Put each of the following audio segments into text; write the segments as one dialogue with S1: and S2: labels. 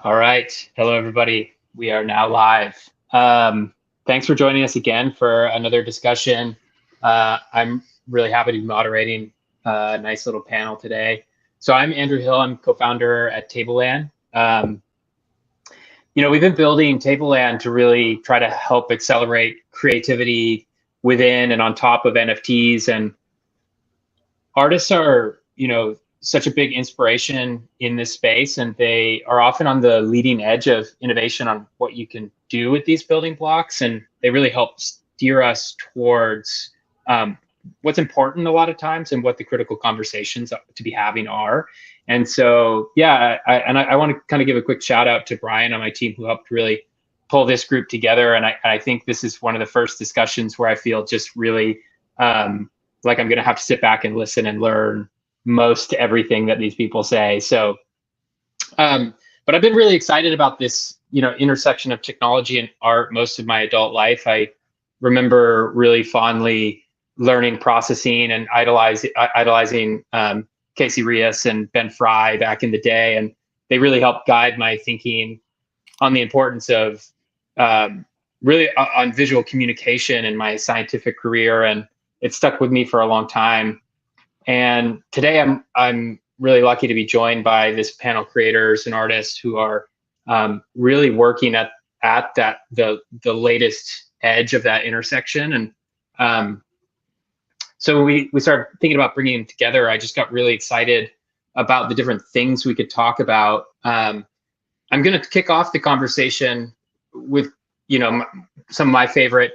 S1: All right. Hello, everybody. We are now live. Thanks for joining us again for another discussion. I'm really happy to be moderating a nice little panel today. So I'm Andrew Hill. I'm co-founder at Tableland. We've been building Tableland to really try to help accelerate creativity within and on top of NFTs. And artists are, such a big inspiration in this space, and they are often on the leading edge of innovation on what you can do with these building blocks. And they really help steer us towards what's important a lot of times and what the critical conversations to be having are. And so, yeah, I want to kind of give a quick shout out to Brian on my team who helped really pull this group together. And I think this is one of the first discussions where I feel just really like I'm going to have to sit back and listen and learn most everything that these people say. So, but I've been really excited about this, intersection of technology and art most of my adult life. I remember really fondly learning processing and idolizing Casey Rias and Ben Fry back in the day, and they really helped guide my thinking on the importance of really on visual communication in my scientific career, and it stuck with me for a long time. And today I'm really lucky to be joined by this panel creators and artists who are really working at that the latest edge of that intersection. And so we started thinking about bringing them together. I just got really excited about the different things we could talk about. I'm going to kick off the conversation with some of my favorite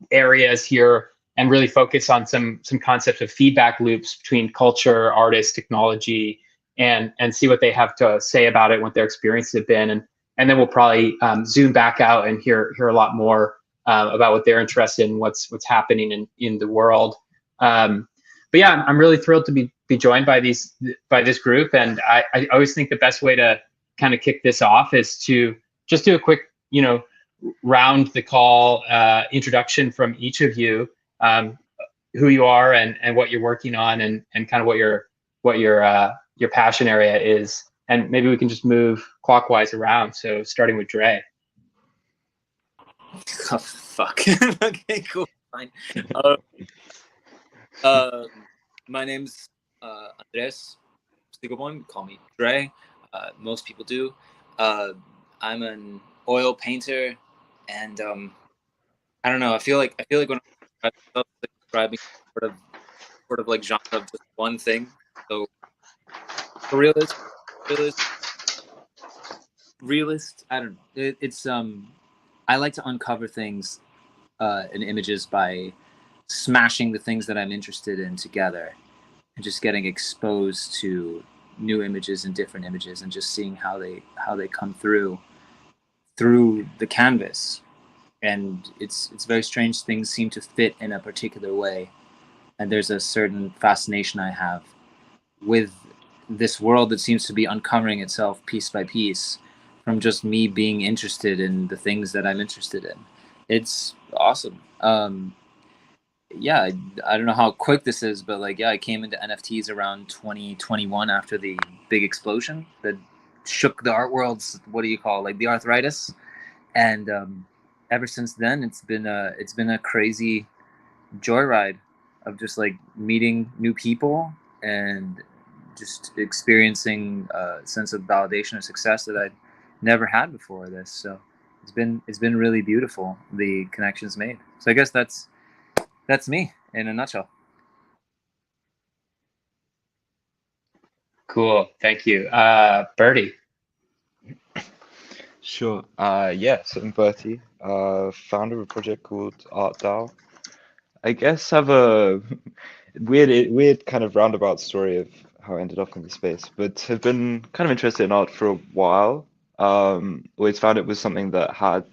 S1: areas here, and really focus on some concepts of feedback loops between culture, artists, technology, and see what they have to say about it, what their experiences have been, and then we'll probably zoom back out and hear a lot more about what they're interested in, what's happening in the world. But yeah, I'm really thrilled to be joined by this group, and I always think the best way to kind of kick this off is to just do a quick round the call introduction from each of you, who you are and what you're working on, and kind of what your passion area is, and maybe we can just move clockwise around. So starting with Dre.
S2: Oh fuck. Okay, cool, fine. My name's Andres Stiglborn. Call me Dre. Most people do. I'm an oil painter, and I don't know. I feel like when I'm describing sort of like genre of just one thing. So realist. I don't know. It's I like to uncover things in images by smashing the things that I'm interested in together, and just getting exposed to new images and different images, and just seeing how they come through the canvas. And it's very strange. Things seem to fit in a particular way, and there's a certain fascination I have with this world that seems to be uncovering itself piece by piece from just me being interested in the things that I'm interested in. It's awesome. Yeah, I don't know how quick this is, but I came into NFTs around 2021 after the big explosion that shook the art world's, what do you call, the arthritis. And ever since then, it's been a crazy joyride of just meeting new people and just experiencing a sense of validation or success that I'd never had before this. So it's been really beautiful, the connections made. So I guess that's me in a nutshell.
S1: Cool, thank you. Birdie.
S3: Sure. So I'm Bertie, founder of a project called ArtDAO. I guess have a weird kind of roundabout story of how I ended up in the space, but have been kind of interested in art for a while. Always found it was something that had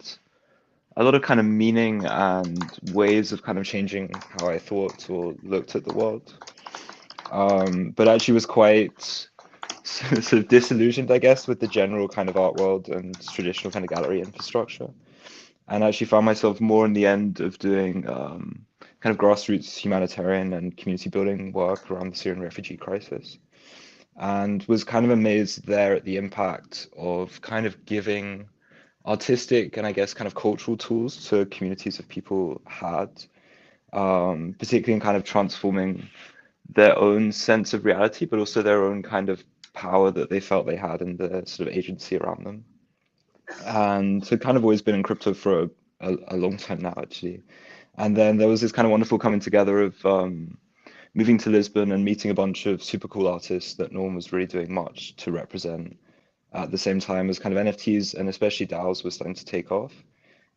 S3: a lot of kind of meaning and ways of kind of changing how I thought or looked at the world. But actually was quite sort of disillusioned, I guess, with the general kind of art world and traditional kind of gallery infrastructure. And actually found myself more in the end of doing kind of grassroots humanitarian and community building work around the Syrian refugee crisis. and was kind of amazed there at the impact of kind of giving artistic and I guess kind of cultural tools to communities of people had, particularly in kind of transforming their own sense of reality, but also their own kind of power that they felt they had and the sort of agency around them. And so kind of always been in crypto for a long time now, actually. And then there was this kind of wonderful coming together of moving to Lisbon and meeting a bunch of super cool artists that no one was really doing much to represent at the same time as kind of NFTs and especially DAOs were starting to take off.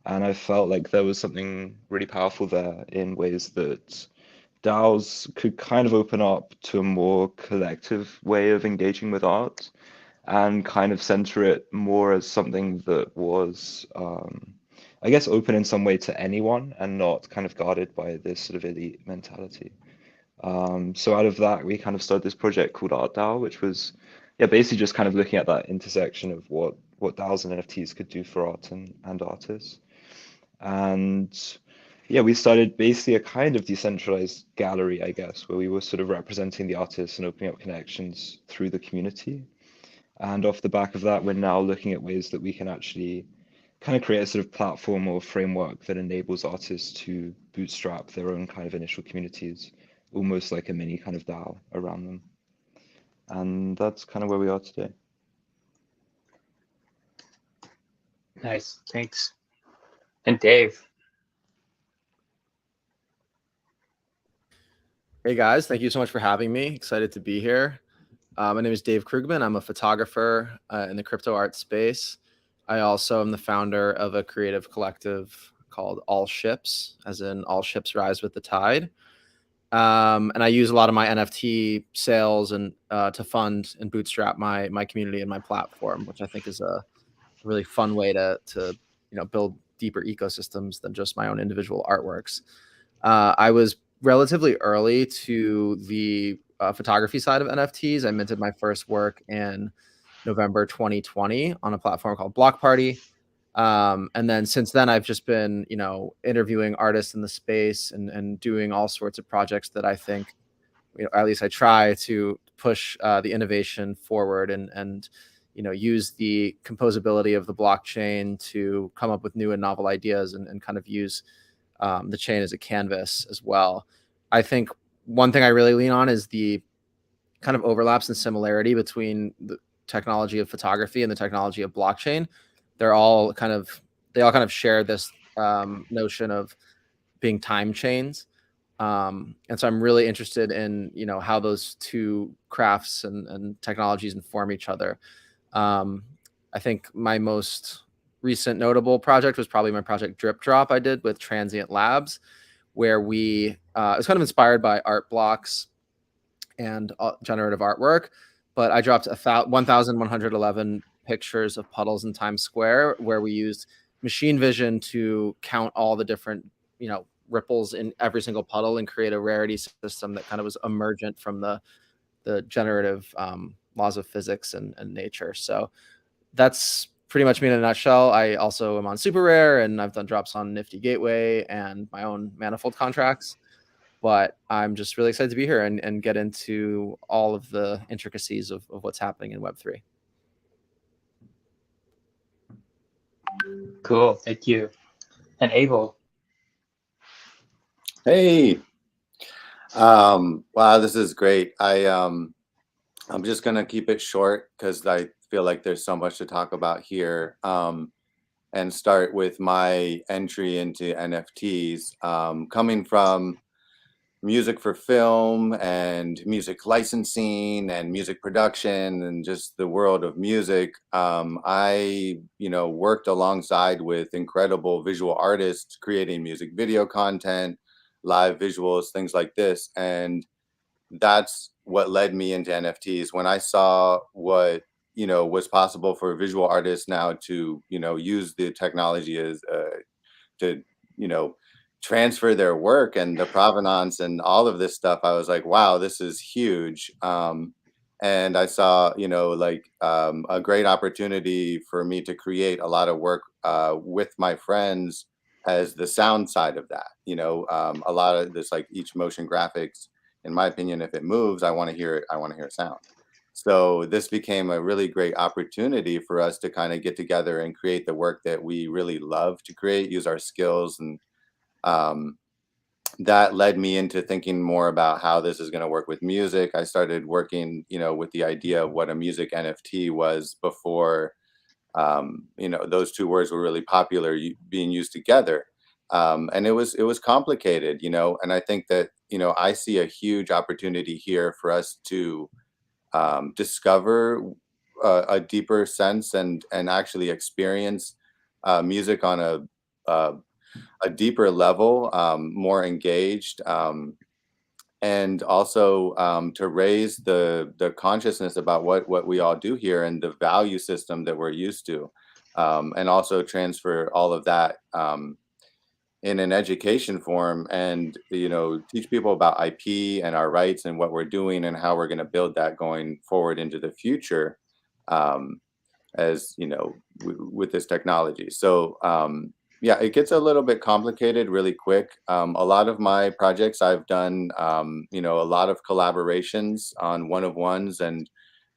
S3: And I felt like there was something really powerful there in ways that DAOs could kind of open up to a more collective way of engaging with art and kind of center it more as something that was, I guess, open in some way to anyone and not kind of guarded by this sort of elite mentality. So out of that, we kind of started this project called ArtDAO, which was, yeah, basically just kind of looking at that intersection of what DAOs and NFTs could do for art and artists. And yeah, we started basically a kind of decentralized gallery, I guess, where we were sort of representing the artists and opening up connections through the community. And off the back of that, we're now looking at ways that we can actually kind of create a sort of platform or framework that enables artists to bootstrap their own kind of initial communities, almost like a mini kind of DAO around them. And that's kind of where we are today.
S1: Nice, thanks. And Dave.
S4: Hey guys, thank you so much for having me. Excited to be here. My name is Dave Krugman. I'm a photographer in the crypto art space. I also am the founder of a creative collective called All Ships, as in all ships rise with the tide. And I use a lot of my NFT sales and to fund and bootstrap my community and my platform, which I think is a really fun way to build deeper ecosystems than just my own individual artworks. I was relatively early to the photography side of NFTs. I minted my first work in November 2020 on a platform called Block Party. And then since then, I've just been, interviewing artists in the space and doing all sorts of projects that I think, at least I try to push the innovation forward and use the composability of the blockchain to come up with new and novel ideas and kind of use the chain as a canvas as well. I think one thing I really lean on is the kind of overlaps and similarity between the technology of photography and the technology of blockchain. They all kind of share this notion of being time chains. And so I'm really interested in, how those two crafts and technologies inform each other. I think my most recent notable project was probably my project Drip Drop I did with Transient Labs, where it was kind of inspired by art blocks and generative artwork, but I dropped 1,111 pictures of puddles in Times Square, where we used machine vision to count all the different, ripples in every single puddle and create a rarity system that kind of was emergent from the generative laws of physics and nature. So that's pretty much me in a nutshell. I also am on Super Rare, and I've done drops on Nifty Gateway and my own Manifold contracts. But I'm just really excited to be here and get into all of the intricacies of what's happening in Web3.
S1: Cool, thank you. And Abel.
S5: Hey, wow, this is great. I'm just gonna keep it short because I feel like there's so much to talk about here. And start with my entry into NFTs, coming from music for film and music licensing and music production and just the world of music. I worked alongside with incredible visual artists creating music video content, live visuals, things like this. And that's what led me into NFTs. When I saw what was possible for visual artists now to use the technology as to transfer their work and the provenance and all of this stuff, I was like, wow, this is huge. And I saw a great opportunity for me to create a lot of work with my friends as the sound side of that. A lot of this, like each motion graphics, in my opinion, if it moves, I want to hear it. I want to hear sound. So this became a really great opportunity for us to kind of get together and create the work that we really love to create, use our skills. And um, that led me into thinking more about how this is going to work with music. I started working, with the idea of what a music NFT was before, those two words were really popular being used together. And it was complicated, and I think that, I see a huge opportunity here for us to discover a deeper sense and actually experience music on a deeper level, more engaged, and also to raise the consciousness about what we all do here and the value system that we're used to, and also transfer all of that in an education form, and teach people about IP and our rights and what we're doing and how we're going to build that going forward into the future, um, as with this technology. So yeah, it gets a little bit complicated really quick. A lot of my projects I've done, a lot of collaborations on one of ones, and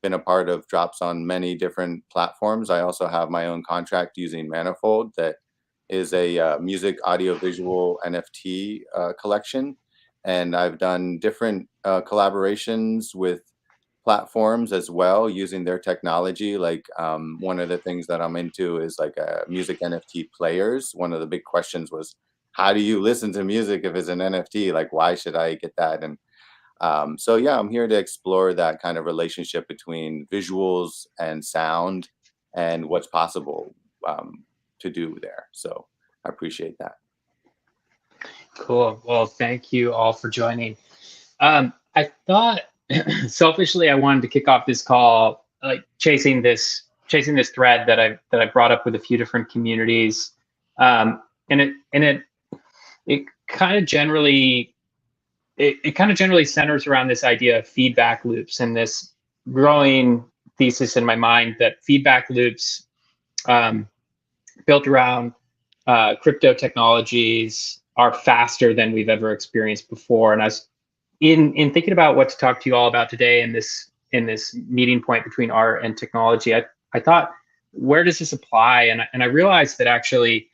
S5: been a part of drops on many different platforms. I also have my own contract using Manifold that is a music audiovisual NFT collection. And I've done different collaborations with platforms as well using their technology. Like one of the things that I'm into is like music NFT players. One of the big questions was, how do you listen to music if it's an NFT? Like, why should I get that? And so, yeah, I'm here to explore that kind of relationship between visuals and sound and what's possible to do there. So I appreciate that.
S1: Cool. Well, thank you all for joining. I thought selfishly I wanted to kick off this call like chasing this thread that I brought up with a few different communities, and it kind of generally centers around this idea of feedback loops and this growing thesis in my mind that feedback loops built around crypto technologies are faster than we've ever experienced before. And I was in thinking about what to talk to you all about today in this meeting point between art and technology, I thought, where does this apply? And I realized that actually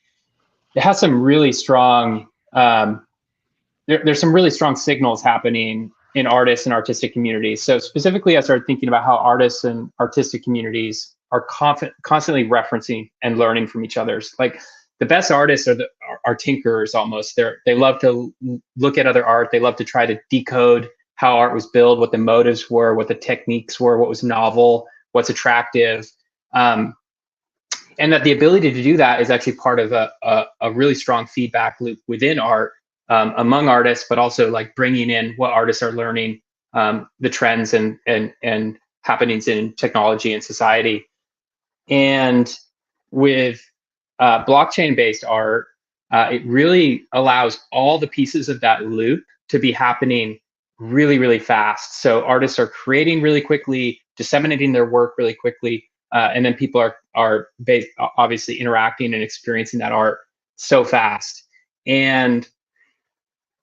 S1: it has some really strong there's some really strong signals happening in artists and artistic communities. So specifically, I started thinking about how artists and artistic communities are constantly referencing and learning from each other's. Like the best artists are tinkerers almost. They love to look at other art. They love to try to decode how art was built, what the motives were, what the techniques were, what was novel, what's attractive. And that the ability to do that is actually part of a really strong feedback loop within art, among artists, but also like bringing in what artists are learning, the trends and happenings in technology and society. And with blockchain-based art, it really allows all the pieces of that loop to be happening really, really fast. So artists are creating really quickly, disseminating their work really quickly, and then people are obviously interacting and experiencing that art so fast. And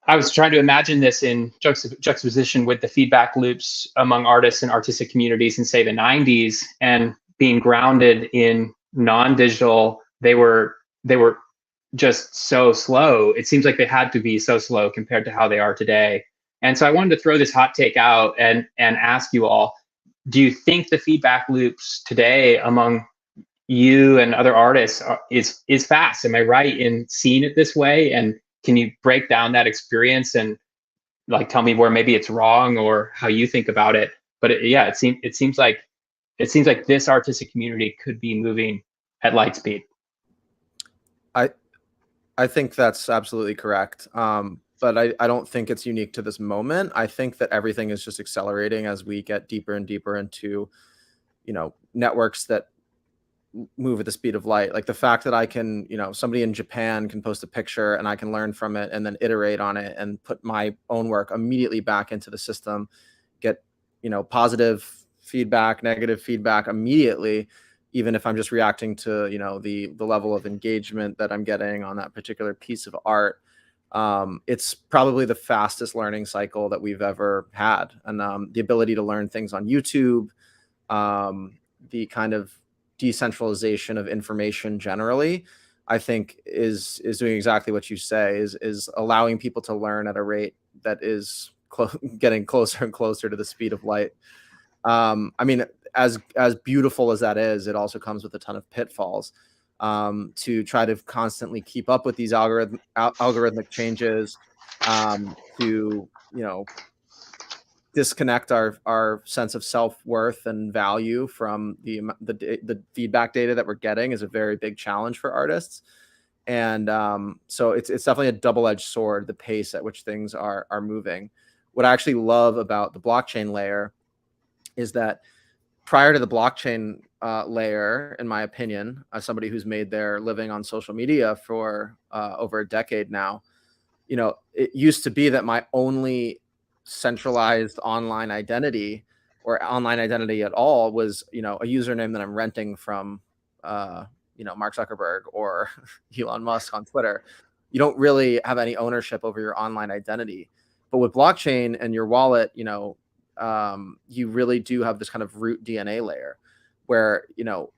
S1: I was trying to imagine this in juxtaposition with the feedback loops among artists and artistic communities in, say, the 90s, and being grounded in non-digital. They were just so slow. It seems like they had to be so slow compared to how they are today. And so I wanted to throw this hot take out and ask you all, do you think the feedback loops today among you and other artists is fast? Am I right in seeing it this way? And can you break down that experience and like tell me where maybe it's wrong or how you think about it? But it seems like this artistic community could be moving at light speed.
S4: I think that's absolutely correct. But I don't think it's unique to this moment. I think that everything is just accelerating as we get deeper and deeper into, networks that move at the speed of light. Like the fact that I can, somebody in Japan can post a picture and I can learn from it and then iterate on it and put my own work immediately back into the system, get, positive feedback, negative feedback immediately, even if I'm just reacting to, the level of engagement that I'm getting on that particular piece of art. It's probably the fastest learning cycle that we've ever had. And the ability to learn things on YouTube, the kind of decentralization of information generally, I think is doing exactly what you say, is allowing people to learn at a rate that is getting closer and closer to the speed of light. I mean, as beautiful as that is, it also comes with a ton of pitfalls. To try to constantly keep up with these algorithmic changes, to disconnect our sense of self-worth and value from the feedback data that we're getting is a very big challenge for artists. And so it's definitely a double-edged sword, the pace at which things are moving. What I actually love about the blockchain layer is that prior to the blockchain layer, in my opinion, as somebody who's made their living on social media for over a decade now, it used to be that my only centralized online identity, or online identity at all, was a username that I'm renting from Mark Zuckerberg or Elon Musk on Twitter. You don't really have any ownership over your online identity. But with blockchain and your wallet, you really do have this kind of root DNA layer where you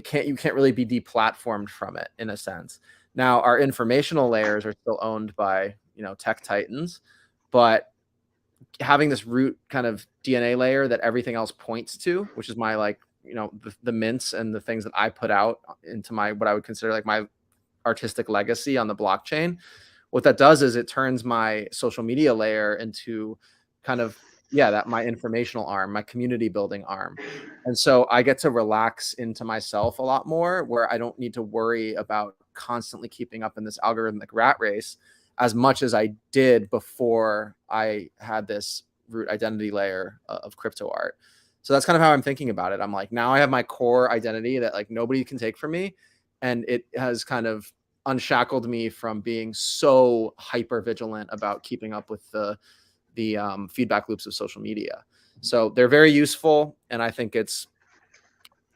S4: can't really be deplatformed from it, in a sense. Now our informational layers are still owned by tech titans, but having this root kind of DNA layer that everything else points to, which is my the mints and the things that I put out into my, what I would consider like my artistic legacy on the blockchain. What that does is it turns my social media layer into kind of, that my informational arm, my community building arm. And so I get to relax into myself a lot more, where I don't need to worry about constantly keeping up in this algorithmic rat race as much as I did before I had this root identity layer of crypto art. So that's kind of how I'm thinking about it. I'm like, now I have my core identity that like nobody can take from me. And it has kind of unshackled me from being so hyper vigilant about keeping up with the feedback loops of social media. So they're very useful. And I think it's,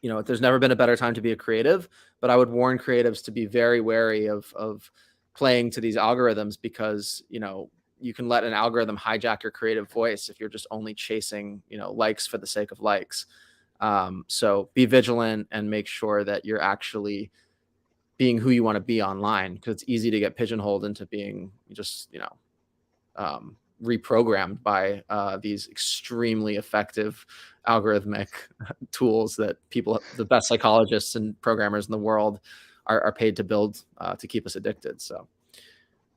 S4: there's never been a better time to be a creative, but I would warn creatives to be very wary of playing to these algorithms, because, you can let an algorithm hijack your creative voice if you're just only chasing, likes for the sake of likes. So be vigilant and make sure that you're actually being who you want to be online, because it's easy to get pigeonholed into being just, reprogrammed by these extremely effective algorithmic tools that the best psychologists and programmers in the world are paid to build to keep us addicted. So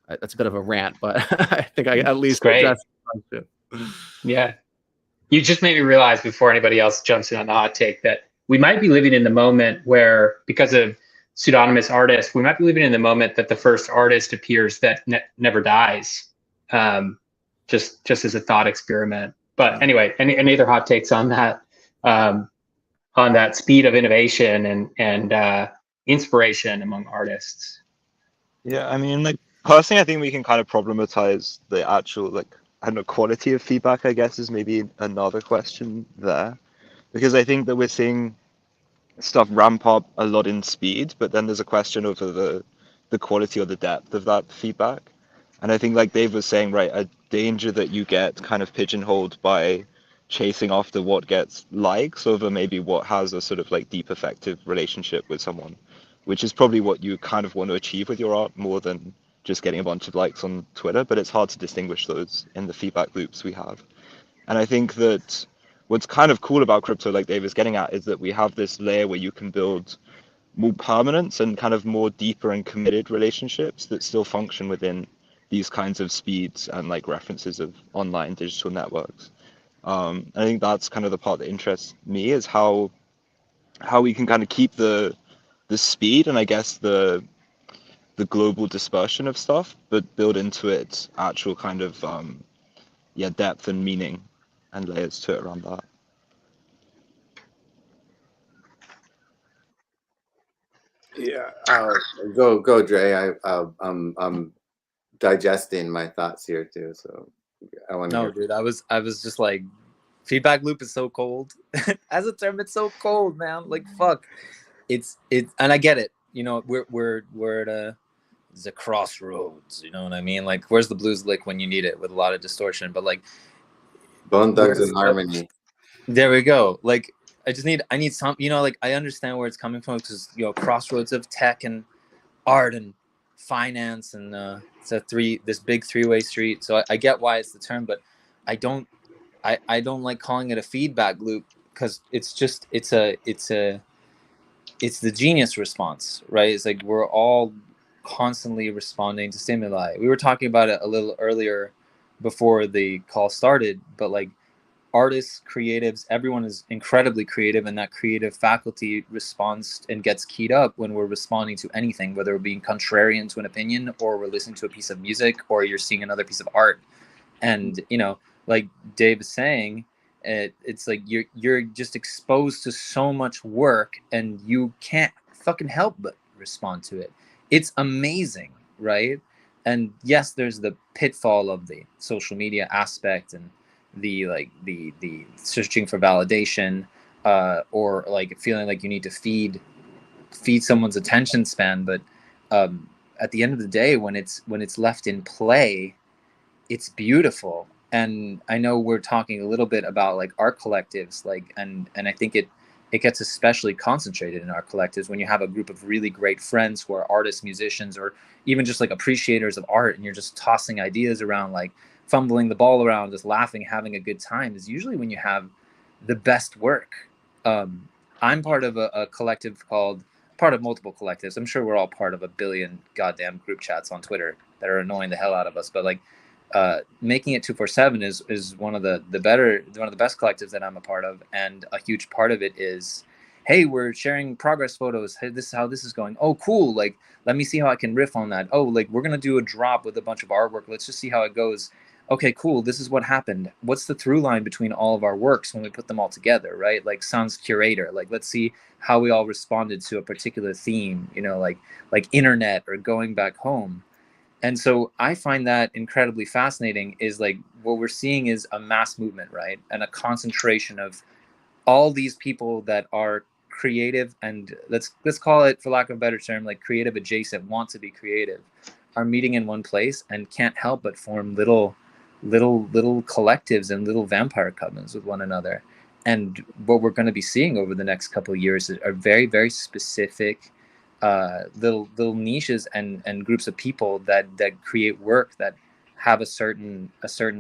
S4: that's a bit of a rant, but I think I at least addressed it.
S1: Yeah. You just made me realize, before anybody else jumps in on the hot take, that we might be living in the moment where, because of pseudonymous artists, we might be living in the moment that the first artist appears that never dies. Just as a thought experiment. But anyway, any other hot takes on that speed of innovation and inspiration among artists?
S3: Yeah, I mean, like, personally, I think we can kind of problematize the actual, quality of feedback, I guess, is maybe another question there. Because I think that we're seeing stuff ramp up a lot in speed, but then there's a question over the quality or the depth of that feedback. And I think, like Dave was saying, right, a danger that you get kind of pigeonholed by chasing after what gets likes over maybe what has a sort of like deep, effective relationship with someone, which is probably what you kind of want to achieve with your art more than just getting a bunch of likes on Twitter. But it's hard to distinguish those in the feedback loops we have. And I think that what's kind of cool about crypto, like Dave is getting at, is that we have this layer where you can build more permanence and kind of more deeper and committed relationships that still function within these kinds of speeds and like references of online digital networks. I think that's kind of the part that interests me, is how we can kind of keep the speed and I guess the global dispersion of stuff, but build into it actual kind of depth and meaning and layers to it around that.
S5: Yeah, go, Dre. I'm digesting my thoughts here too, so I want to.
S2: No, dude, I was just like, feedback loop is so cold. As a term, it's so cold, man. Like, fuck, it's and I get it. We're at the crossroads. You know what I mean? Like, where's the blues lick when you need it, with a lot of distortion? But like,
S5: Bone Thugs and Harmony.
S2: There we go. Like, I need some, you know, like I understand where it's coming from, because, you know, crossroads of tech and art and finance, and it's this big three-way street. So I get why it's the term, but I don't like calling it a feedback loop, because it's the genius response, right? It's like we're all constantly responding to stimuli. We were talking about it a little earlier before the call started, but like artists, creatives, everyone is incredibly creative, and that creative faculty responds and gets keyed up when we're responding to anything, whether we're being contrarian to an opinion, or we're listening to a piece of music, or you're seeing another piece of art. And, you know, like Dave is saying, it's like you're just exposed to so much work, and you can't fucking help but respond to it. It's amazing, right? And yes, there's the pitfall of the social media aspect, and the searching for validation, or like feeling like you need to feed someone's attention span. But at the end of the day, when it's left in play, it's beautiful. And I know we're talking a little bit about like art collectives, like, and I think it gets especially concentrated in art collectives when you have a group of really great friends who are artists, musicians, or even just like appreciators of art, and you're just tossing ideas around, like fumbling the ball around, just laughing, having a good time, is usually when you have the best work. I'm part of a collective part of multiple collectives. I'm sure we're all part of a billion goddamn group chats on Twitter that are annoying the hell out of us, but like, Making It 247 is one of the best collectives that I'm a part of, and a huge part of it is, hey, we're sharing progress photos. Hey, this is how this is going. Oh, cool! Like, let me see how I can riff on that. Oh, like we're gonna do a drop with a bunch of artwork. Let's just see how it goes. Okay, cool. This is what happened. What's the through line between all of our works when we put them all together, right? Like Sans Curator. Like, let's see how we all responded to a particular theme. You know, like internet or going back home. And so I find that incredibly fascinating. Is like what we're seeing is a mass movement, right? And a concentration of all these people that are creative, and let's call it, for lack of a better term, like creative adjacent, want to be creative, are meeting in one place and can't help but form little collectives and little vampire covens with one another. And what we're going to be seeing over the next couple of years are very, very specific little niches and groups of people that create work that have a certain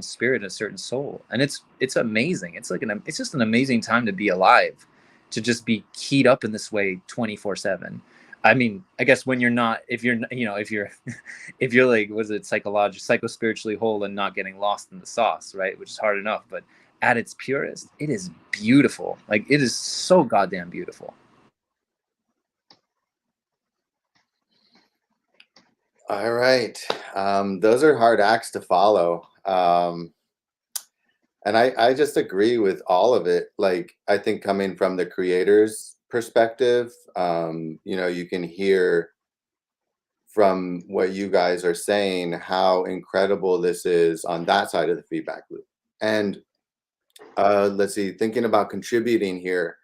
S2: spirit, a certain soul. And it's amazing. It's like it's just an amazing time to be alive, to just be keyed up in this way 24/7. I mean, I guess when you're not, if you're if you're like, was it psycho-spiritually whole and not getting lost in the sauce, right? Which is hard enough, but at its purest, it is beautiful. Like, it is so goddamn beautiful.
S5: All right. Those are hard acts to follow. And I just agree with all of it. Like, I think coming from the creator's perspective, you know, you can hear from what you guys are saying how incredible this is on that side of the feedback loop. And let's see, thinking about contributing here,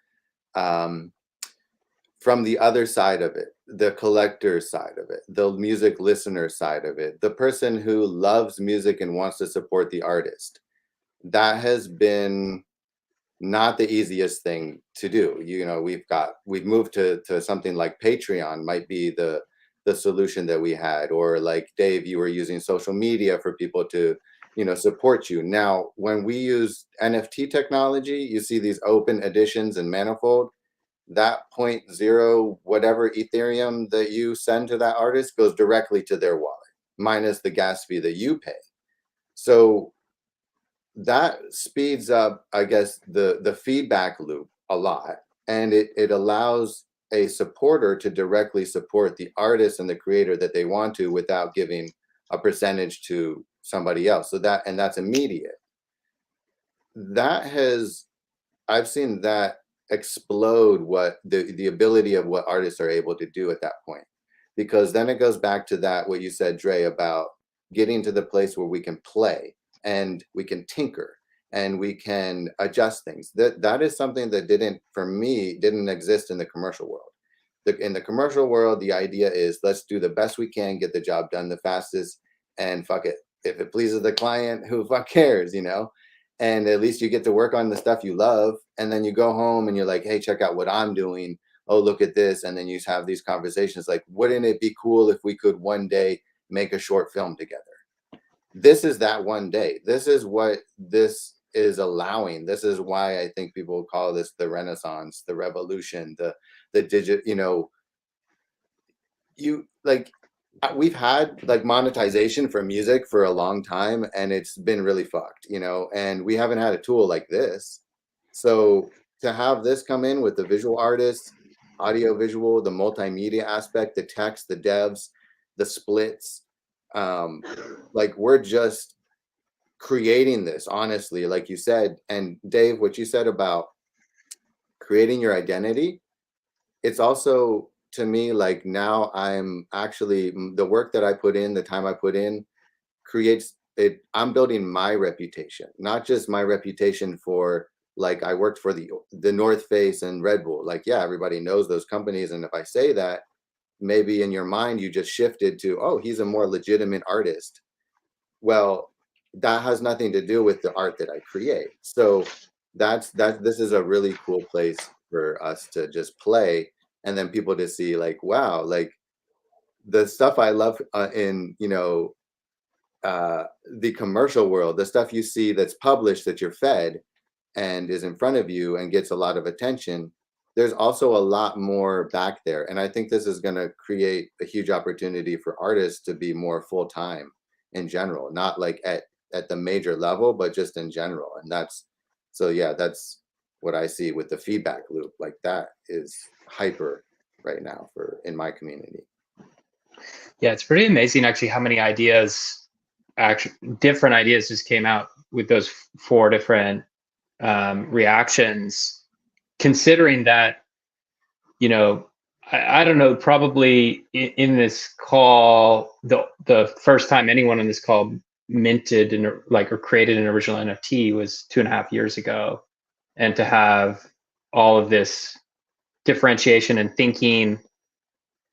S5: from the other side of it, the collector side of it, the music listener side of it, the person who loves music and wants to support the artist, that has been not the easiest thing to do. You know, we've moved to something like Patreon might be the solution that we had, or like Dave, you were using social media for people to, you know, support you. Now, when we use NFT technology, you see these open editions and Manifold, that 0.0 whatever Ethereum that you send to that artist goes directly to their wallet, minus the gas fee that you pay. So that speeds up, I guess, the feedback loop a lot. And it allows a supporter to directly support the artist and the creator that they want to, without giving a percentage to somebody else. So that's immediate. I've seen that explode what the ability of what artists are able to do at that point. Because then it goes back to that, what you said, Dre, about getting to the place where we can play and we can tinker and we can adjust things. That is something that didn't exist in the commercial world. In the commercial world, the idea is, let's do the best we can, get the job done the fastest, and fuck it. If it pleases the client, who fuck cares, you know? and at least you get to work on the stuff you love, and then you go home and you're like, hey, check out what I'm doing. Oh, look at this. And then you have these conversations like, wouldn't it be cool if we could one day make a short film together? This is that one day. This is what this is allowing. This is why I think people call this the Renaissance, the revolution, the digit, you like, we've had like monetization for music for a long time, and it's been really fucked, and we haven't had a tool like this. So to have this come in with the visual artists, audio visual, the multimedia aspect, the text, the devs, the splits, like we're just creating this honestly, like you said. And Dave, what you said about creating your identity, it's also, to me, like now I'm actually, the work that I put in, the time I put in creates it. I'm building my reputation, not just my reputation for, like, I worked for the North Face and Red Bull. Like, yeah, everybody knows those companies. And if I say that, maybe in your mind, you just shifted to, oh, he's a more legitimate artist. Well, that has nothing to do with the art that I create. So this is a really cool place for us to just play, and then people to see like, wow, like the stuff I love in the commercial world, the stuff you see that's published, that you're fed and is in front of you and gets a lot of attention. There's also a lot more back there, and I think this is going to create a huge opportunity for artists to be more full-time in general, not like at the major level, but just in general. And that's what I see with the feedback loop. Like that is hyper right now in my community.
S1: Yeah, it's pretty amazing actually how many ideas, actually different ideas, just came out with those 4 different reactions. Considering that, I don't know, probably in this call, the first time anyone on this call minted or created an original NFT was 2.5 years ago, and to have all of this differentiation and thinking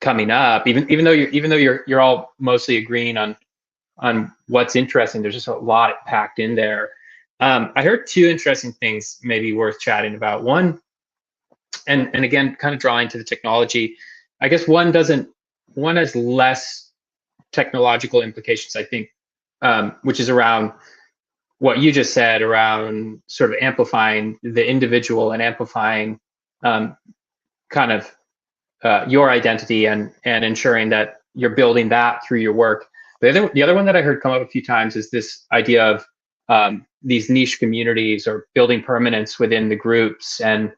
S1: coming up, even though you're all mostly agreeing on what's interesting, there's just a lot packed in there. I heard 2 interesting things maybe worth chatting about. One, and again, kind of drawing to the technology, I guess one has less technological implications, I think, which is around what you just said, around sort of amplifying the individual and amplifying kind of your identity and ensuring that you're building that through your work. The other one that I heard come up a few times is this idea of these niche communities or building permanence within the groups. And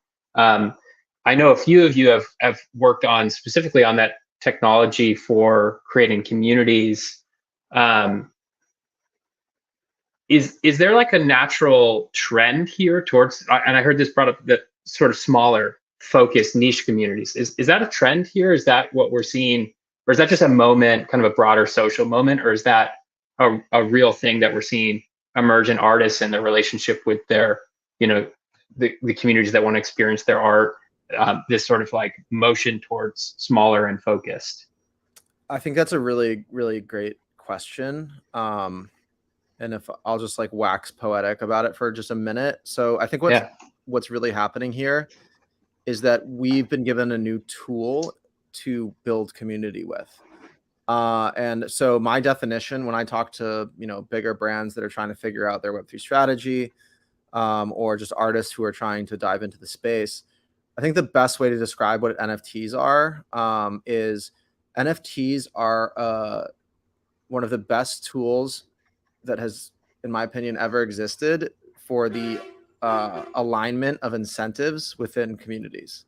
S1: I know a few of you have worked on specifically on that technology for creating communities. Is there like a natural trend here towards, and I heard this brought up, the sort of smaller focused niche communities. Is that a trend here? Is that what we're seeing? Or is that just a moment, kind of a broader social moment? Or is that a real thing that we're seeing emerge in artists and their relationship with their, the communities that want to experience their art, this sort of like motion towards smaller and focused?
S4: I think that's a really, really great question. And if I'll just like wax poetic about it for just a minute. So I think what's really happening here is that we've been given a new tool to build community with. And so my definition, when I talk to, bigger brands that are trying to figure out their Web3 strategy, or just artists who are trying to dive into the space, I think the best way to describe what NFTs are is NFTs are one of the best tools that has, in my opinion, ever existed for the alignment of incentives within communities.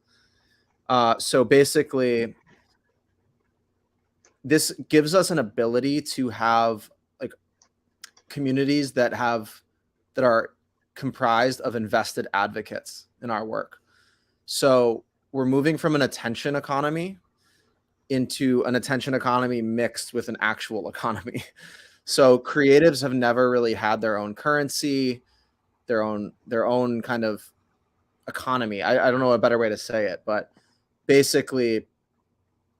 S4: So basically, this gives us an ability to have like communities that are comprised of invested advocates in our work. So we're moving from an attention economy into an attention economy mixed with an actual economy. So creatives have never really had their own currency, their own kind of economy. I don't know a better way to say it, but basically,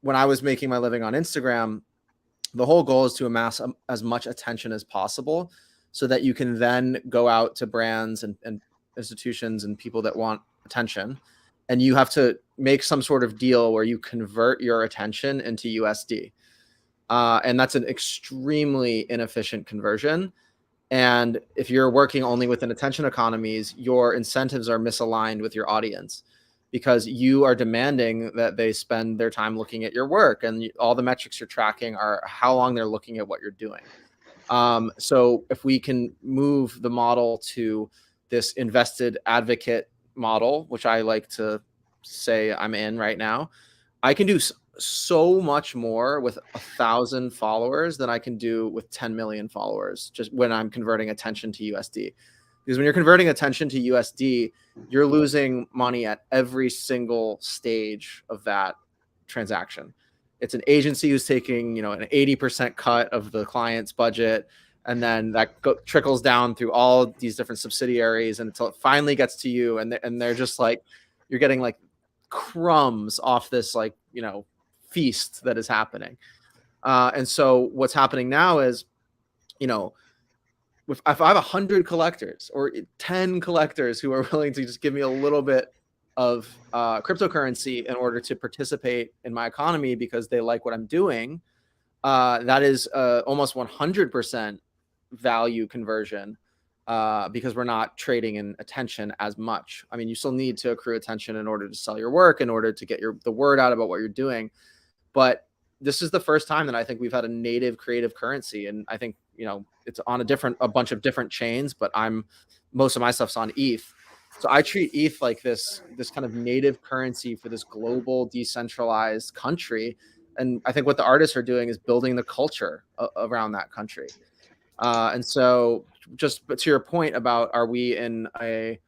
S4: when I was making my living on Instagram, the whole goal is to amass as much attention as possible so that you can then go out to brands and institutions and people that want attention, and you have to make some sort of deal where you convert your attention into USD. And that's an extremely inefficient conversion. And if you're working only within attention economies, your incentives are misaligned with your audience, because you are demanding that they spend their time looking at your work, and all the metrics you're tracking are how long they're looking at what you're doing. So if we can move the model to this invested advocate model, which I like to say I'm in right now, I can do so much more with 1,000 followers than I can do with 10 million followers, just when I'm converting attention to USD. Because when you're converting attention to USD, you're losing money at every single stage of that transaction. It's an agency who's taking, an 80% cut of the client's budget, and then that trickles down through all these different subsidiaries, and until it finally gets to you, and they're just like, you're getting like crumbs off this feast that is happening. And so what's happening now is, if I have 100 collectors or 10 collectors who are willing to just give me a little bit of cryptocurrency in order to participate in my economy because they like what I'm doing, that is almost 100% value conversion, because we're not trading in attention as much. I mean, you still need to accrue attention in order to sell your work, in order to get the word out about what you're doing. But this is the first time that I think we've had a native creative currency. And I think, it's on a bunch of different chains, but most of my stuff's on ETH. So I treat ETH like this kind of native currency for this global decentralized country. And I think what the artists are doing is building the culture around that country. And so just to your point about, are we in a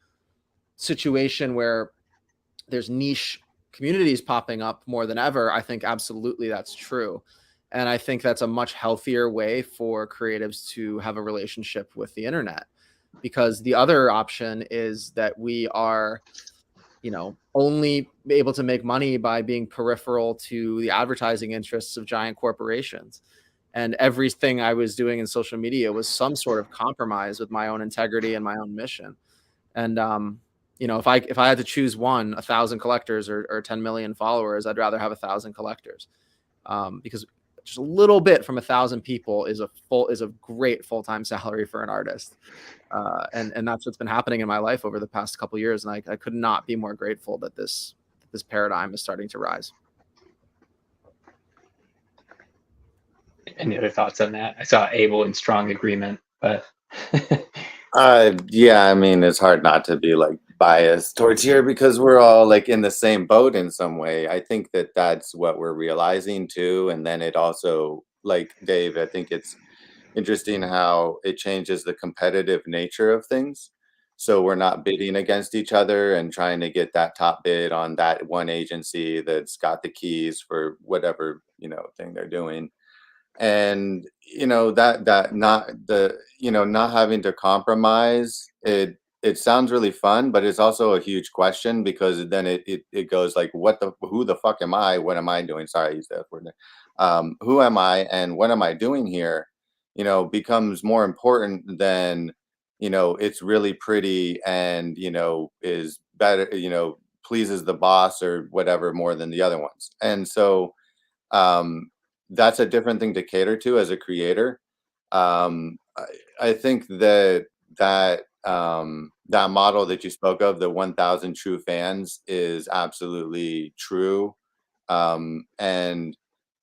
S4: situation where there's niche communities popping up more than ever? I think absolutely that's true. And I think that's a much healthier way for creatives to have a relationship with the internet, because the other option is that we are, only able to make money by being peripheral to the advertising interests of giant corporations. And everything I was doing in social media was some sort of compromise with my own integrity and my own mission. And, if I had to choose 1,000 collectors or 10 million followers, I'd rather have 1,000 collectors, because just a little bit from 1,000 people is a great full-time salary for an artist. And that's what's been happening in my life over the past couple of years. And I could not be more grateful that this paradigm is starting to rise.
S1: Any other thoughts on that? I saw Abel in strong agreement, but
S5: yeah, I mean, it's hard not to be like biased towards here because we're all like in the same boat in some way. I think that that's what we're realizing too. And then it also, like Dave, I think it's interesting how it changes the competitive nature of things. So we're not bidding against each other and trying to get that top bid on that one agency that's got the keys for whatever, thing they're doing. And that not having to compromise, it sounds really fun, but it's also a huge question, because then it goes like, who the fuck am I? What am I doing? Sorry, I used that word there. Who am I and what am I doing here? Becomes more important than, it's really pretty and, is better, pleases the boss or whatever more than the other ones. And so, that's a different thing to cater to as a creator. I think that model that you spoke of, the 1,000 true fans, is absolutely true. And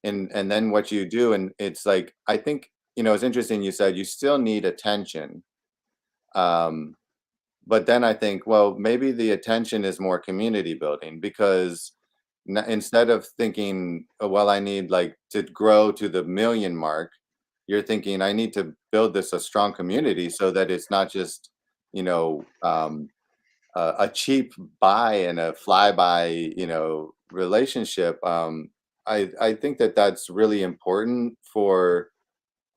S5: then what you do, and it's like, I think, it's interesting. You said you still need attention. But then I think, well, maybe the attention is more community building, because instead of thinking, oh, well, I need like to grow to the 1 million mark, you're thinking, I need to build a strong community so that it's not just, a cheap buy and a flyby, relationship. I think that that's really important for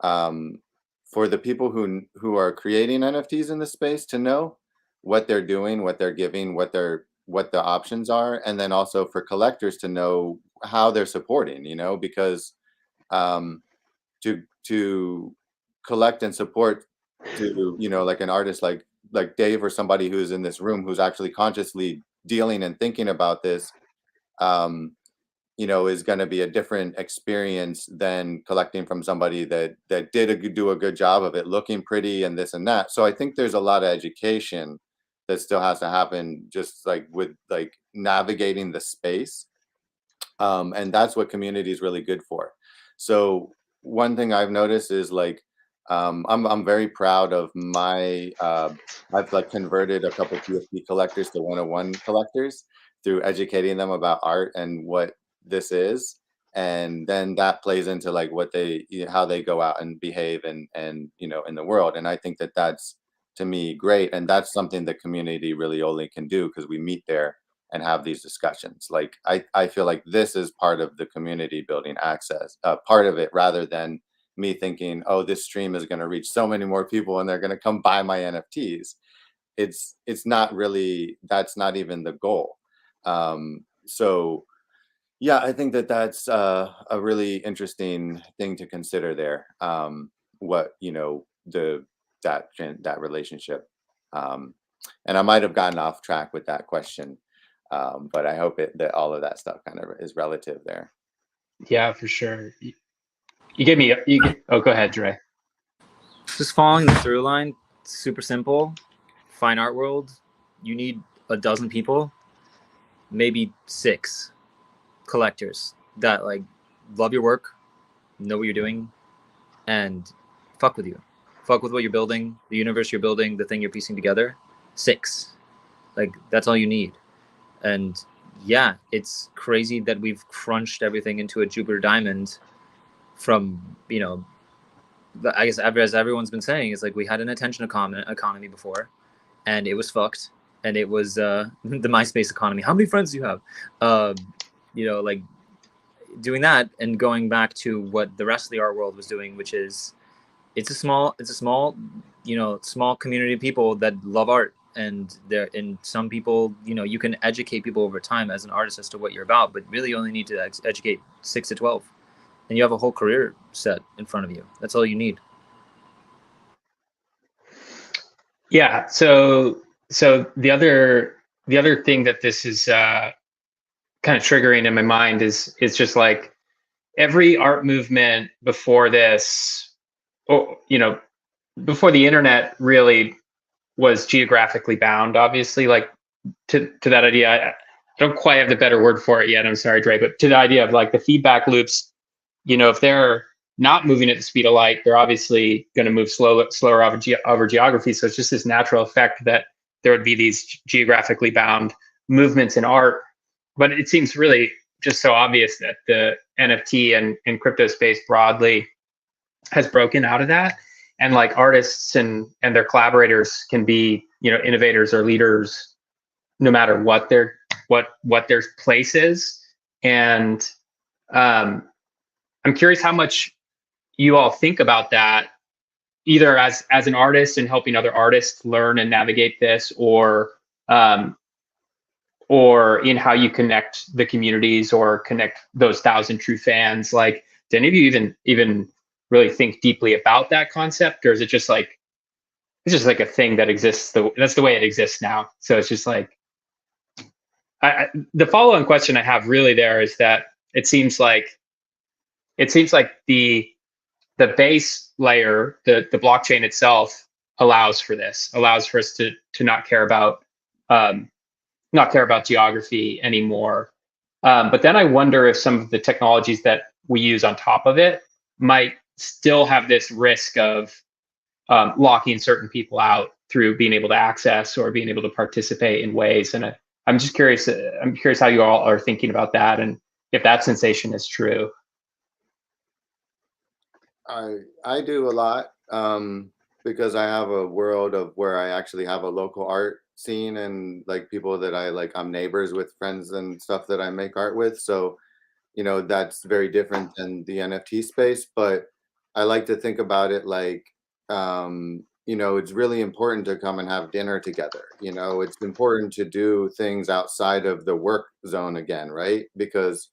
S5: the people who are creating NFTs in the space to know what they're doing, what they're giving, what the options are, and then also for collectors to know how they're supporting, because to collect and support to, you know, like an artist like Dave or somebody who's in this room who's actually consciously dealing and thinking about this, you know, is going to be a different experience than collecting from somebody that do a good job of it, looking pretty and this and that. So I think there's a lot of education that still has to happen, just like with like navigating the space, and that's what community is really good for. So one thing I've noticed is like, I'm very proud of my I've like converted a couple PFP collectors to 101 collectors through educating them about art and what this is, and then that plays into like what they, you know, how they go out and behave and you know, in the world. And I think that that's, to me, great, and that's something the community really only can do because we meet there and have these discussions. Like I feel like this is part of the community building access, part of it, rather than me thinking, oh, this stream is going to reach so many more people and they're going to come buy my NFTs. It's not really, that's not even the goal. So yeah, I think that that's a really interesting thing to consider there. What, you know, that relationship. And I might have gotten off track with that question, but I hope that all of that stuff kind of is relative there.
S1: Yeah, for sure. You gave me. Oh, go ahead, Dre.
S2: Just following the through line, super simple. Fine art world, you need a dozen people, maybe 6 collectors that like love your work, know what you're doing, and fuck with you. Fuck with what you're building, the universe you're building, the thing you're piecing together. 6. Like, that's all you need. And yeah, it's crazy that we've crunched everything into a Jupiter diamond from, you know, I guess as everyone's been saying, it's like we had an attention economy before, and it was fucked. And it was the MySpace economy. How many friends do you have? You know, like doing that and going back to what the rest of the art world was doing, which is it's a small, you know, small community of people that love art. And some people, you know, you can educate people over time as an artist as to what you're about, but really you only need to educate 6 to 12. And you have a whole career set in front of you. That's all you need.
S1: Yeah. So the other thing that this is kind of triggering in my mind is just like every art movement before this, or you know, before the internet really was geographically bound. Obviously, like to that idea. I don't quite have the better word for it yet. I'm sorry, Dre, but to the idea of like the feedback loops. You know, if they're not moving at the speed of light, they're obviously going to move slower over geography. So it's just this natural effect that there would be these geographically bound movements in art. But it seems really just so obvious that the NFT and crypto space broadly has broken out of that. And like artists and their collaborators can be, you know, innovators or leaders no matter what their place is. And I'm curious how much you all think about that, either as an artist and helping other artists learn and navigate this, or in how you connect the communities or connect those 1,000 true fans. Like, do any of you even really think deeply about that concept, or is it just like it's just like a thing that exists? That's the way it exists now. So it's just like the follow-on question I have really there is that it seems like the base layer, the blockchain itself, allows for us to not care about geography anymore. But then I wonder if some of the technologies that we use on top of it might still have this risk of locking certain people out through being able to access or being able to participate in ways. And I'm just curious. I'm curious how you all are thinking about that, and if that sensation is true.
S5: I do a lot, because I have a world of where I actually have a local art scene and like people that I'm neighbors with, friends and stuff that I make art with. So, you know, that's very different than the NFT space. But I like to think about it like, you know, it's really important to come and have dinner together. You know, it's important to do things outside of the work zone again, right? Because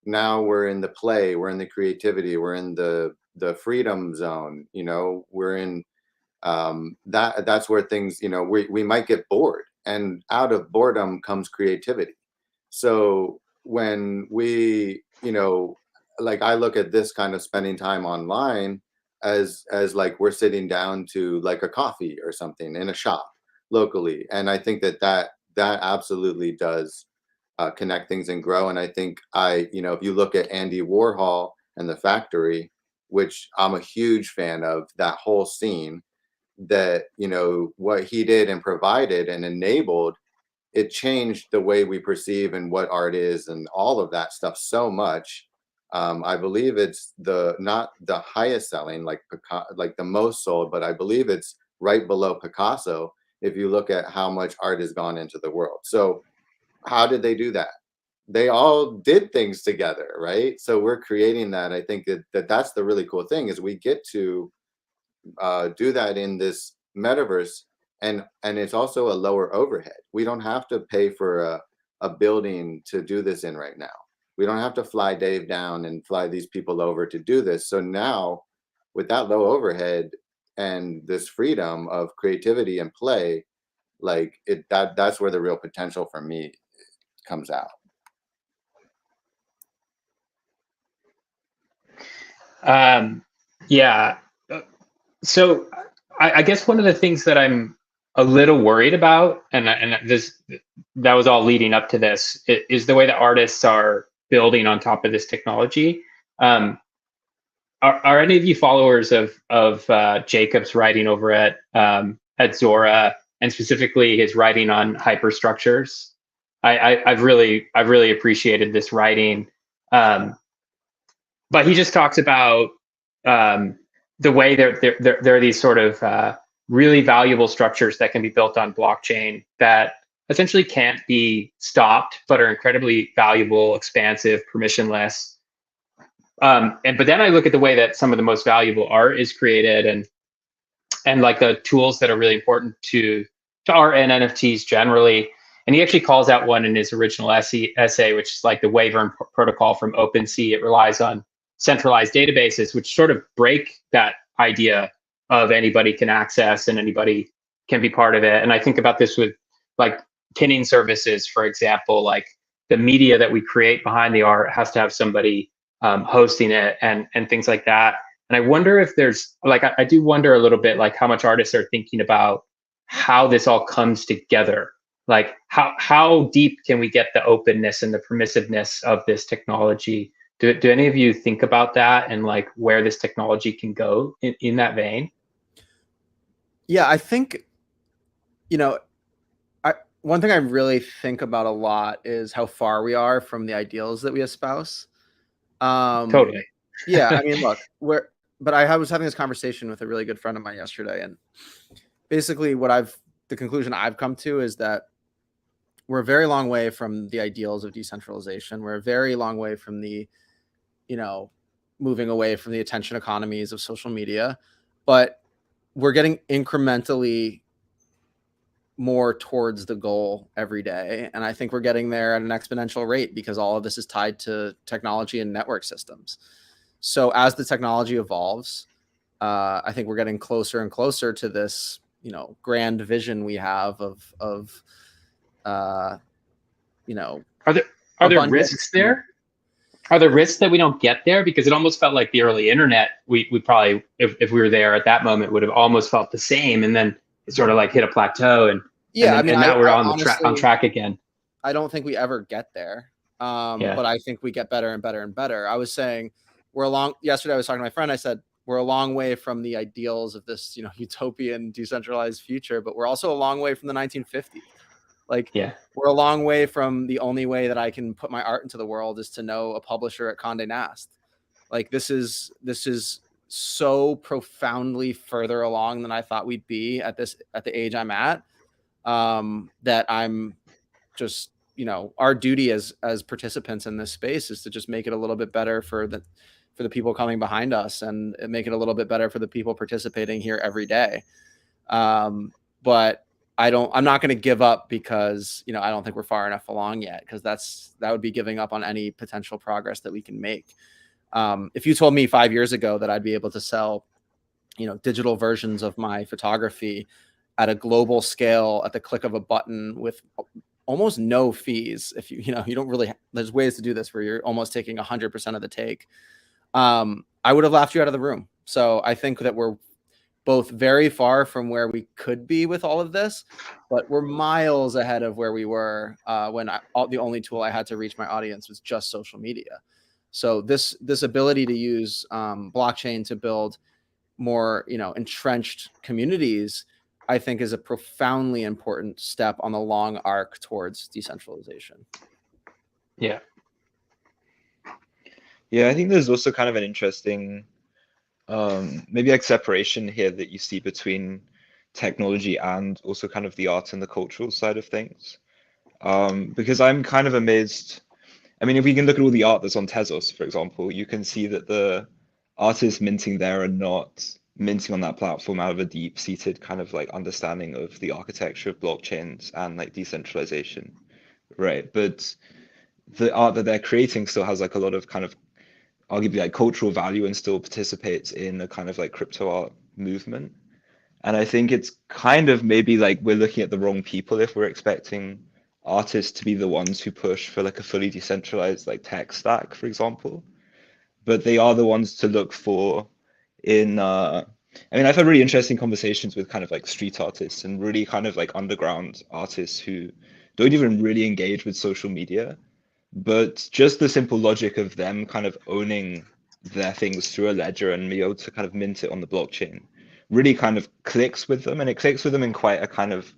S5: now we're in the play, we're in the creativity, we're in the freedom zone. You know, we're in That's where things, you know, we might get bored, and out of boredom comes creativity. So when we, you know, like I look at this kind of spending time online as like we're sitting down to like a coffee or something in a shop locally, and I think that absolutely does connect things and grow. And I think you know, if you look at Andy Warhol and the Factory, which I'm a huge fan of, that whole scene, that, you know, what he did and provided and enabled, it changed the way we perceive and what art is and all of that stuff so much. I believe it's not the highest selling, like like the most sold, but I believe it's right below Picasso if you look at how much art has gone into the world. So how did they do that? They all did things together, right? So we're creating that. I think that's the really cool thing, is we get to do that in this metaverse, and it's also a lower overhead. We don't have to pay for a building to do this in right now. We don't have to fly Dave down and fly these people over to do this. So now, with that low overhead and this freedom of creativity and play, like that's where the real potential for me comes out.
S1: Yeah. So I guess one of the things that I'm a little worried about, and that was all leading up to this, is the way that artists are building on top of this technology. Are any of you followers of Jacob's writing over at Zora, and specifically his writing on hyperstructures? I've really appreciated this writing, but he just talks about the way there are these sort of really valuable structures that can be built on blockchain that essentially can't be stopped, but are incredibly valuable, expansive, permissionless. But then I look at the way that some of the most valuable art is created, and like the tools that are really important to art and NFTs generally. And he actually calls out one in his original essay, which is like the Wavern protocol from OpenSea. It relies on centralized databases, which sort of break that idea of anybody can access and anybody can be part of it. And I think about this with like pinning services, for example. Like the media that we create behind the art has to have somebody hosting it, and things like that. And I wonder if there's like, I do wonder a little bit like how much artists are thinking about how this all comes together. Like how deep can we get the openness and the permissiveness of this technology? Do any of you think about that, and like where this technology can go in that vein?
S4: Yeah, I think, you know, one thing I really think about a lot is how far we are from the ideals that we espouse.
S1: Totally.
S4: Yeah, I mean, look, but I was having this conversation with a really good friend of mine yesterday, and basically the conclusion I've come to is that we're a very long way from the ideals of decentralization. We're a very long way from the, you know, moving away from the attention economies of social media, but we're getting incrementally more towards the goal every day. And I think we're getting there at an exponential rate because all of this is tied to technology and network systems. So as the technology evolves, I think we're getting closer and closer to this, you know, grand vision we have of you know,
S1: are there risks there? Are there risks that we don't get there? Because it almost felt like the early internet, we probably, if we were there at that moment, would have almost felt the same. And then it sort of like hit a plateau, and
S4: yeah, and
S1: now we're on track again.
S4: I don't think we ever get there. But I think we get better and better and better. I was saying yesterday I was talking to my friend, I said, we're a long way from the ideals of this, you know, utopian decentralized future, but we're also a long way from the 1950s. Like, we're a long way from the only way that I can put my art into the world is to know a publisher at Condé Nast. Like, this is so profoundly further along than I thought we'd be at the age I'm at, that I'm just, you know, our duty as participants in this space is to just make it a little bit better for the people coming behind us, and make it a little bit better for the people participating here every day. But I'm not going to give up because, you know, I don't think we're far enough along yet, because that would be giving up on any potential progress that we can make. If you told me 5 years ago that I'd be able to sell digital versions of my photography at a global scale at the click of a button with almost no fees. If you don't really, there's ways to do this where you're almost taking 100% of the take. I would have laughed you out of the room. So I think that we're both very far from where we could be with all of this, but we're miles ahead of where we were when the only tool I had to reach my audience was just social media. So this ability to use blockchain to build more, entrenched communities, I think is a profoundly important step on the long arc towards decentralization.
S1: Yeah.
S3: Yeah, I think there's also kind of an interesting maybe like separation here that you see between technology and also kind of the art and the cultural side of things. Because I'm kind of amazed. I mean, if we can look at all the art that's on Tezos, for example, you can see that the artists minting there are not minting on that platform out of a deep-seated kind of like understanding of the architecture of blockchains and like decentralization, right? But the art that they're creating still has like a lot of kind of arguably like cultural value and still participates in a kind of like crypto art movement. And I think it's kind of maybe like we're looking at the wrong people if we're expecting artists to be the ones who push for like a fully decentralized like tech stack, for example. But they are the ones to look for in I mean, I've had really interesting conversations with kind of like street artists and really kind of like underground artists who don't even really engage with social media, but just the simple logic of them kind of owning their things through a ledger and be able to kind of mint it on the blockchain really kind of clicks with them, and it clicks with them in quite a kind of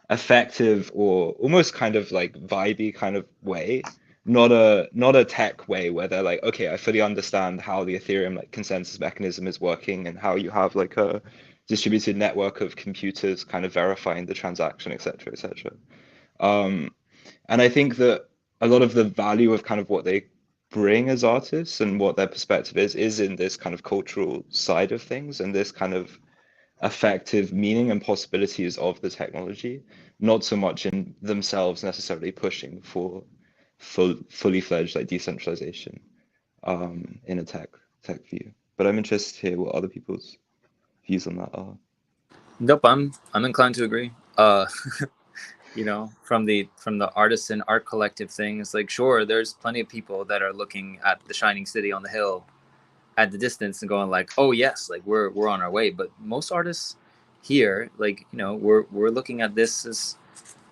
S3: effective or almost kind of like vibey kind of way, not a tech way where they're like, okay, I fully understand how the Ethereum like consensus mechanism is working and how you have like a distributed network of computers kind of verifying the transaction, etc., etc. And I think that a lot of the value of kind of what they bring as artists and what their perspective is in this kind of cultural side of things and this kind of effective meaning and possibilities of the technology, not so much in themselves necessarily pushing for fully fledged like decentralization in a tech view. But I'm interested to hear what other people's views on that are.
S2: Nope, I'm inclined to agree. From the artists and art collective thing, it's like, sure, there's plenty of people that are looking at the shining city on the hill at the distance and going like, oh yes, like we're on our way. But most artists here, like, we're looking at this as,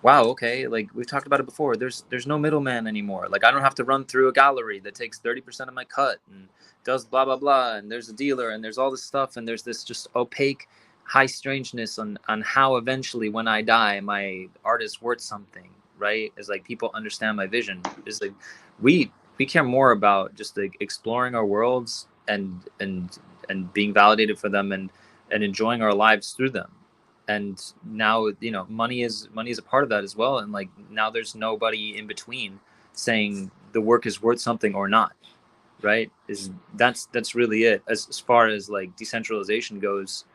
S2: wow, okay, like we've talked about it before, there's no middleman anymore. Like I don't have to run through a gallery that takes 30% of my cut and does blah blah blah, and there's a dealer and there's all this stuff, and there's this just opaque high strangeness on how eventually when I die my art is worth something, right? Is like people understand my vision. Is like we care more about just like exploring our worlds and being validated for them and enjoying our lives through them. And now, money is a part of that as well. And like now there's nobody in between saying the work is worth something or not, right? That's really it. As far as like decentralization goes,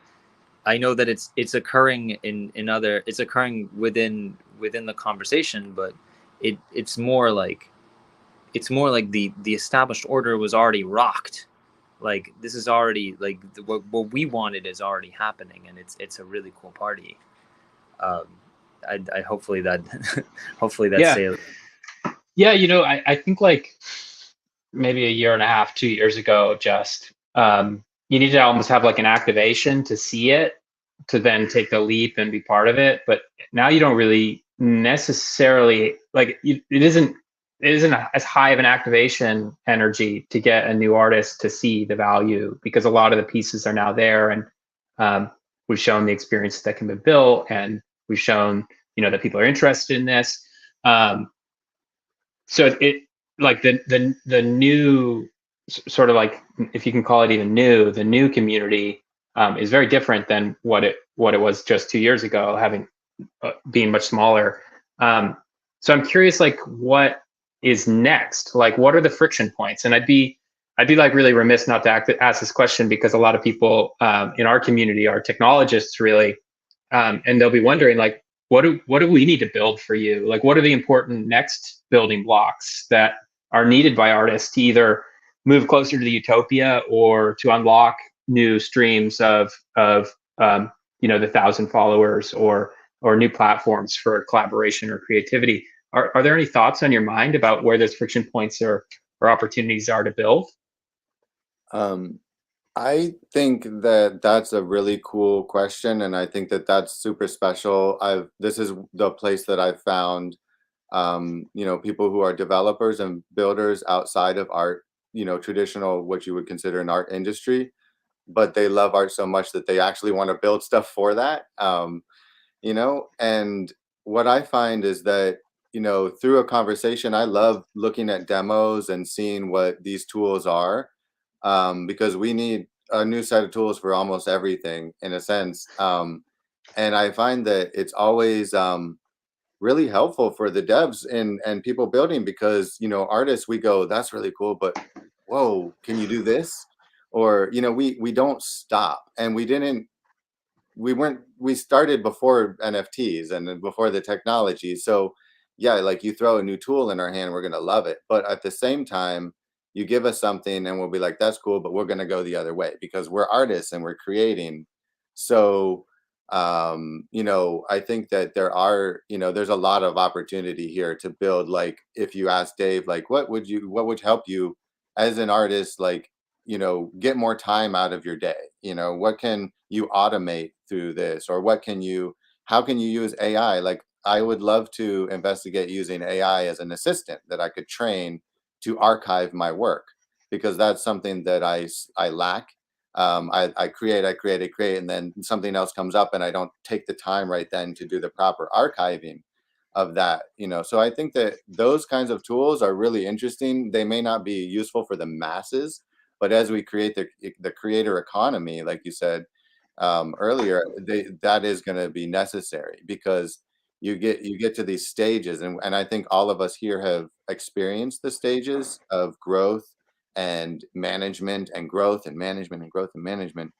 S2: I know that it's occurring it's occurring within the conversation, but it's more like the established order was already rocked. Like this is already like what we wanted is already happening, and it's a really cool party. I hopefully that
S1: Yeah. Yeah, I think like maybe a year and a half, 2 years ago, just you need to almost have like an activation to see it, to then take the leap and be part of it. But now you don't really necessarily like it isn't as high of an activation energy to get a new artist to see the value, because a lot of the pieces are now there, and we've shown the experience that can be built, and we've shown that people are interested in this. So it like the new sort of like, if you can call it even new, the new community is very different than what it was just 2 years ago, having being much smaller. So I'm curious, like what is next? Like what are the friction points? And I'd be like really remiss not to ask this question, because a lot of people in our community are technologists really, and they'll be wondering like, what do we need to build for you? Like what are the important next building blocks that are needed by artists to either move closer to the utopia or to unlock new streams of you know, the 1,000 followers or new platforms for collaboration or creativity. Are there any thoughts on your mind about where those friction points or opportunities are to build?
S5: I think that that's a really cool question, and I think that that's super special. This is the place that I've found, you know, people who are developers and builders outside of art, you know, traditional, what you would consider an art industry, but they love art so much that they actually want to build stuff for that. You know, and what I find is that, you know, through a conversation, I love looking at demos and seeing what these tools are, because we need a new set of tools for almost everything in a sense. And I find that it's always really helpful for the devs and people building, because, you know, artists, we go, that's really cool, but whoa, can you do this? Or, you know, we don't stop, and we started before NFTs and then before the technology. So yeah, like you throw a new tool in our hand, we're gonna love it. But at the same time, you give us something and we'll be like, that's cool, but we're gonna go the other way because we're artists and we're creating. So you know, I think that there are, you know, there's a lot of opportunity here to build. Like if you ask Dave, like what would help you as an artist, like, you know, get more time out of your day? You know, what can you automate through this, or how can you use AI? Like I would love to investigate using AI as an assistant that I could train to archive my work, because that's something that I lack. I create, and then something else comes up and I don't take the time right then to do the proper archiving of that, you know. So I think that those kinds of tools are really interesting. They may not be useful for the masses, but as we create the creator economy, like you said earlier, that is going to be necessary, because you get to these stages, and I think all of us here have experienced the stages of growth and management and growth and management and growth and management.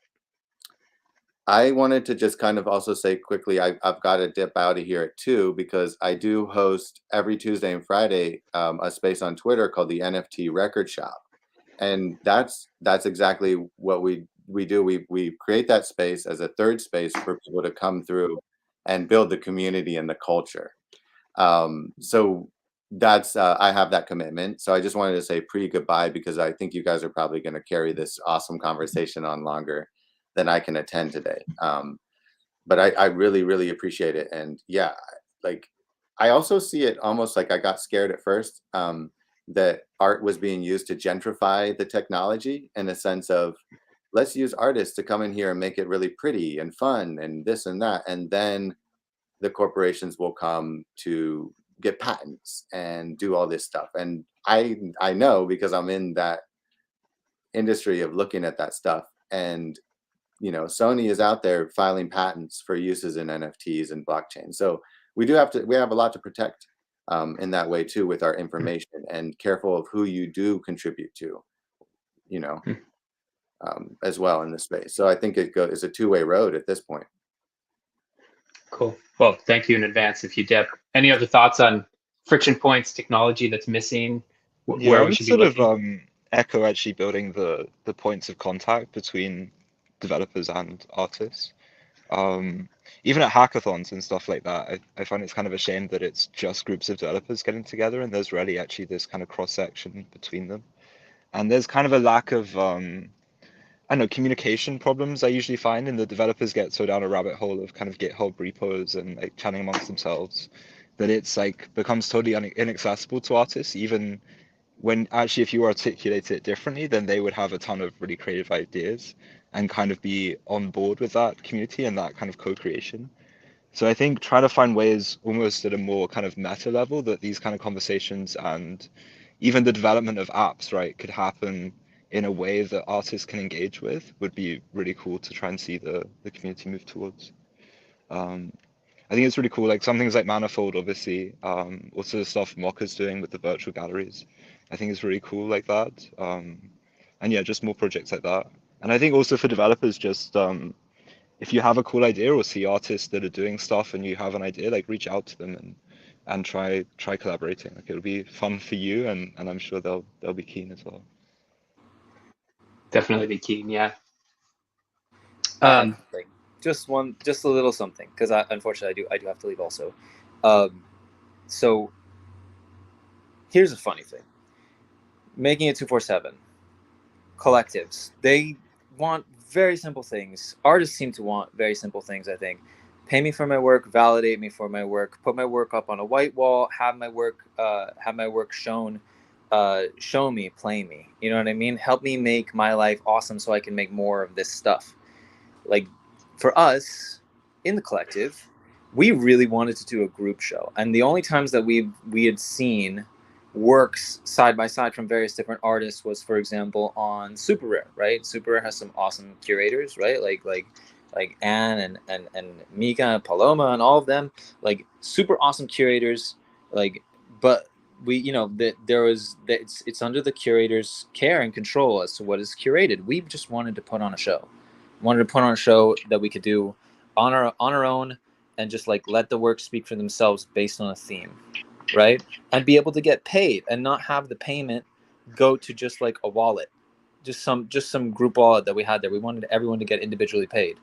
S5: I wanted to just kind of also say quickly, I've got to dip out of here at 2 because I do host every Tuesday and Friday a space on Twitter called the NFT Record Shop, and that's exactly what we do. We create that space as a third space for people to come through and build the community and the culture. So that's I have that commitment. So I just wanted to say pre goodbye, because I think you guys are probably going to carry this awesome conversation on longer than I can attend today. But I really, really appreciate it. And yeah, like I also see it almost like I got scared at first, that art was being used to gentrify the technology, in a sense of, let's use artists to come in here and make it really pretty and fun and this and that. And then the corporations will come to get patents and do all this stuff. And I know, because I'm in that industry of looking at that stuff. And you know, Sony is out there filing patents for uses in NFTs and blockchain. So we have a lot to protect in that way too, with our information, and careful of who you do contribute to, you know, as well in this space. So I think it's a two-way road at this point.
S1: Cool. Well, thank you in advance if you dip. Any other thoughts on friction points, technology that's missing,
S3: Yeah,
S1: where
S3: I
S1: we
S3: would
S1: should be
S3: sort of
S1: looking?
S3: echo actually building the points of contact between developers and artists. Even at hackathons and stuff like that, I find it's kind of a shame that it's just groups of developers getting together and there's rarely actually this kind of cross section between them. And there's kind of a lack of I don't know, communication problems I usually find, and the developers get so down a rabbit hole of kind of GitHub repos and like chatting amongst themselves that it's like becomes totally inaccessible to artists, even when actually if you articulate it differently, then they would have a ton of really creative ideas and kind of be on board with that community and that kind of co-creation. So I think trying to find ways almost at a more kind of meta level that these kind of conversations and even the development of apps, right, could happen in a way that artists can engage with would be really cool to try and see the community move towards. I think it's really cool, like some things like Manifold, obviously, also the stuff Mocker's doing with the virtual galleries, I think is really cool like that. And yeah, just more projects like that. And I think also for developers, just if you have a cool idea or see artists that are doing stuff and you have an idea, like reach out to them and try collaborating. Like it'll be fun for you, and I'm sure they'll be keen as well.
S1: Definitely be keen. Yeah.
S2: Like just a little something, because unfortunately I do have to leave also. So here's a funny thing: making it 247 collectives, they want very simple things. Artists seem to want very simple things. I think, pay me for my work, validate me for my work, put my work up on a white wall, have my work shown. Show me, play me. You know what I mean? Help me make my life awesome so I can make more of this stuff. Like, for us in the collective, we really wanted to do a group show, and the only times that we had seen works side by side from various different artists was, for example, on Super Rare, right? Super Rare has some awesome curators, right? Like Anne and Mika and Paloma and all of them, like super awesome curators. Like, but we, you know, that it's under the curator's care and control as to what is curated. We just wanted to put on a show. Wanted to put on a show that we could do on our own, and just like let the work speak for themselves based on a theme, right? And be able to get paid and not have the payment go to just like a wallet, just some group wallet that we had there. We wanted everyone to get individually paid.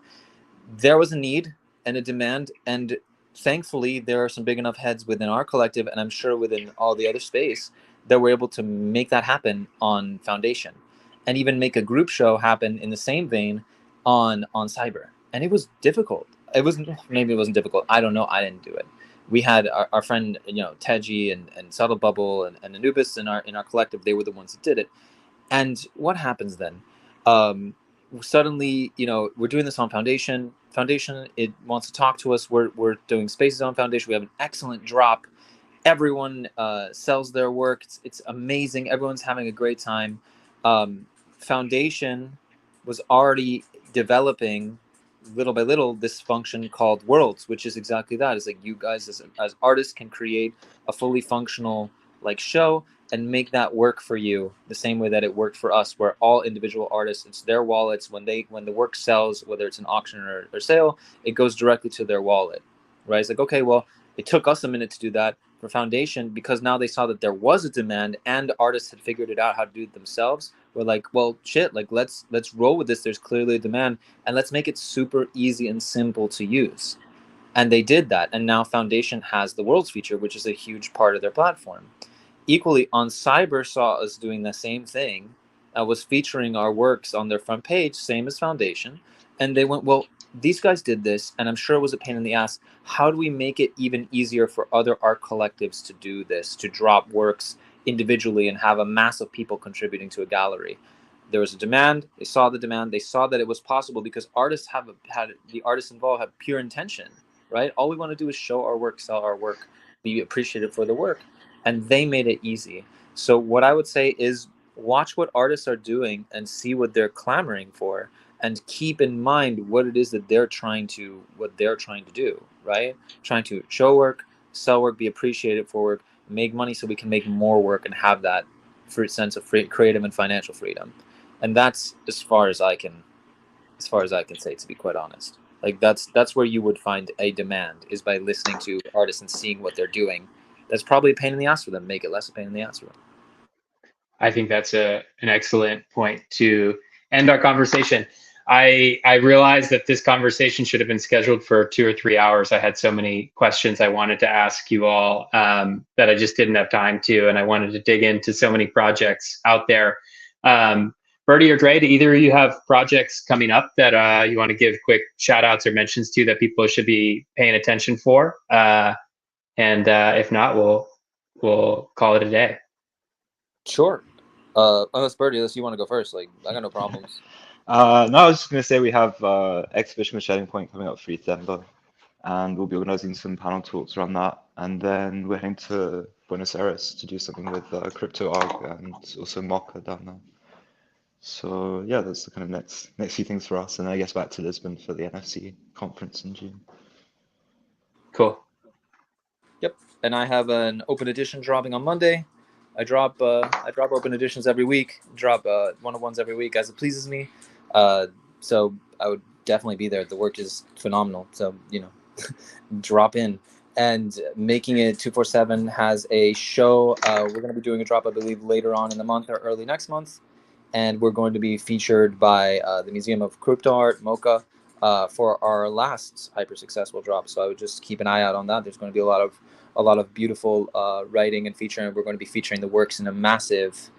S2: There was a need and a demand, and thankfully there are some big enough heads within our collective, and I'm sure within all the other space, that we're able to make that happen on Foundation, and even make a group show happen in the same vein on Cyber. And it was difficult. Maybe it wasn't difficult. I don't know. I didn't do it. We had our friend, you know, Teji and Subtle Bubble and Anubis in our collective. They were the ones that did it. And what happens then? Suddenly, you know, we're doing this on Foundation. Foundation, it wants to talk to us. We're doing spaces on Foundation. We have an excellent drop. Everyone sells their work. It's amazing. Everyone's having a great time. Foundation was already developing little by little this function called Worlds, which is exactly that. It's like you guys as artists can create a fully functional like show and make that work for you the same way that it worked for us, where all individual artists, it's their wallets. When the work sells, whether it's an auction or sale, it goes directly to their wallet, right? It's like, okay, well, it took us a minute to do that. For Foundation, because now they saw that there was a demand and artists had figured it out how to do it themselves, we're like, well, shit, like let's roll with this. There's clearly a demand, and let's make it super easy and simple to use. And they did that, and now Foundation has the Worlds feature, which is a huge part of their platform. Equally, on Cyber saw us doing the same thing, was featuring our works on their front page, same as Foundation, and they went, well, these guys did this, and I'm sure it was a pain in the ass. How do we make it even easier for other art collectives to do this, to drop works individually and have a mass of people contributing to a gallery? There was a demand. They saw the demand. They saw that it was possible because artists the artists involved have pure intention, right? All we want to do is show our work, sell our work, be appreciated for the work, and they made it easy. So what I would say is watch what artists are doing and see what they're clamoring for, and keep in mind what it is that they're trying to do, right? Trying to show work, sell work, be appreciated for work, make money so we can make more work and have that sense of creative and financial freedom. And that's as far as I can say, to be quite honest. Like that's where you would find a demand, is by listening to artists and seeing what they're doing. That's probably a pain in the ass for them. Make it less a pain in the ass for them.
S1: I think that's an excellent point to end our conversation. I realized that this conversation should have been scheduled for 2 or 3 hours. I had so many questions I wanted to ask you all that I just didn't have time to, and I wanted to dig into so many projects out there. Bertie or Dre, do either of you have projects coming up that you want to give quick shout outs or mentions to that people should be paying attention for? And if not, we'll call it a day.
S2: Sure. Unless Bertie, unless you want to go first, like I got no problems.
S3: No, I was just going to say we have exhibition with Shedding Point coming up for December, and we'll be organizing some panel talks around that. And then we're heading to Buenos Aires to do something with CryptoArg and also Mocha down there. So yeah, that's the kind of next few things for us. And I guess back to Lisbon for the NFC conference in June.
S1: Cool.
S2: Yep. And I have an open edition dropping on Monday. I drop open editions every week, drop one-on-ones every week as it pleases me. So I would definitely be there. The work is phenomenal. So, you know, drop in. And Making It 247 has a show. We're going to be doing a drop, I believe, later on in the month or early next month. And we're going to be featured by the Museum of Crypto Art, MoCA. for our last hyper successful drop. So I would just keep an eye out on that. There's going to be a lot of beautiful writing and featuring. We're going to be featuring the works in a massive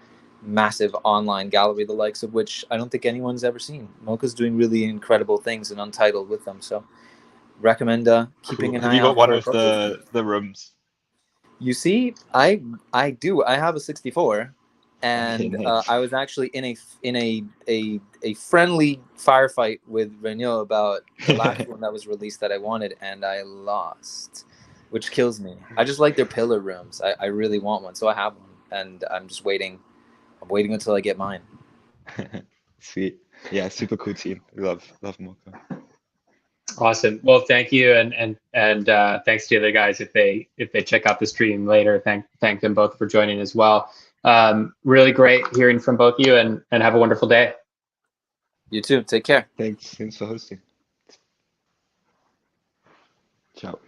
S2: online gallery, the likes of which I don't think anyone's ever seen. Mocha's doing really incredible things in Untitled with them. So recommend keeping an eye out.
S3: Have you got one
S2: for
S3: of the rooms?
S2: You see, I do. I have a 64, and
S3: Okay, nice.
S2: I was actually in a friendly firefight with Renault about the last one that was released that I wanted, and I lost, which kills me. I just like their pillar rooms. I really want one, so I have one, and I'm just waiting. I'm waiting until I get mine.
S3: Sweet. Yeah, super cool team. Love Mocha.
S1: Awesome. Well, thank you, and thanks to the other guys if they check out the stream later. Thank them both for joining as well. Really great hearing from both of you, and have a wonderful day.
S2: You too. Take care.
S3: Thanks for hosting. Ciao.